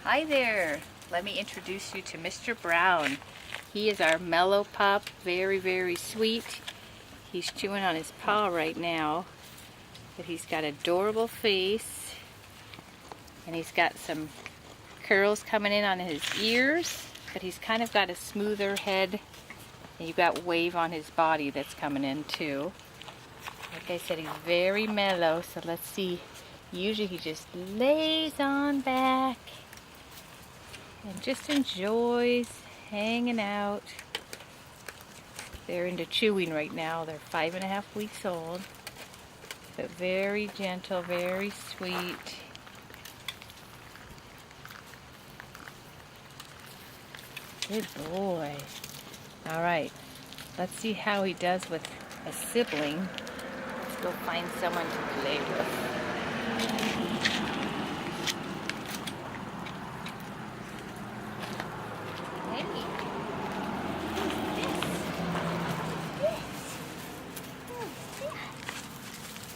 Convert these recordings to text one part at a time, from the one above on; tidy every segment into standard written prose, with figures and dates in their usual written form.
Hi there. Let me introduce you to Mr. Brown. He is our mellow pup, very, very sweet. He's chewing on his paw right now, but he's got an adorable face, and he's got some curls coming in on his ears, but he's kind of got a smoother head, and you've got wave on his body that's coming in too. Like I said, he's very mellow, so let's see. Usually he just lays on back and just enjoys hanging out. They're into chewing right now. They're 5.5 weeks old, but very gentle, very sweet. Good boy. All right, let's see how he does with a sibling. Let's go find someone to play with.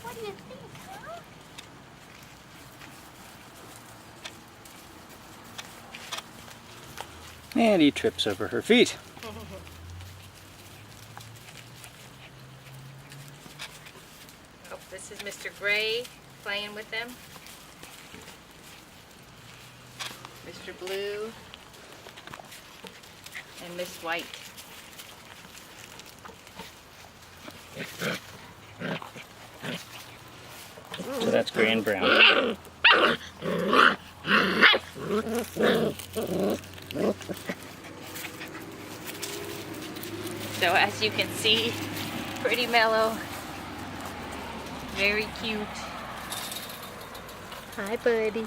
What do you think, huh? And he trips over her feet. Oh, this is Mr. Gray playing with them. Mr. Blue and Miss White. So that's gray and brown. So as you can see, pretty mellow, very cute. Hi, buddy.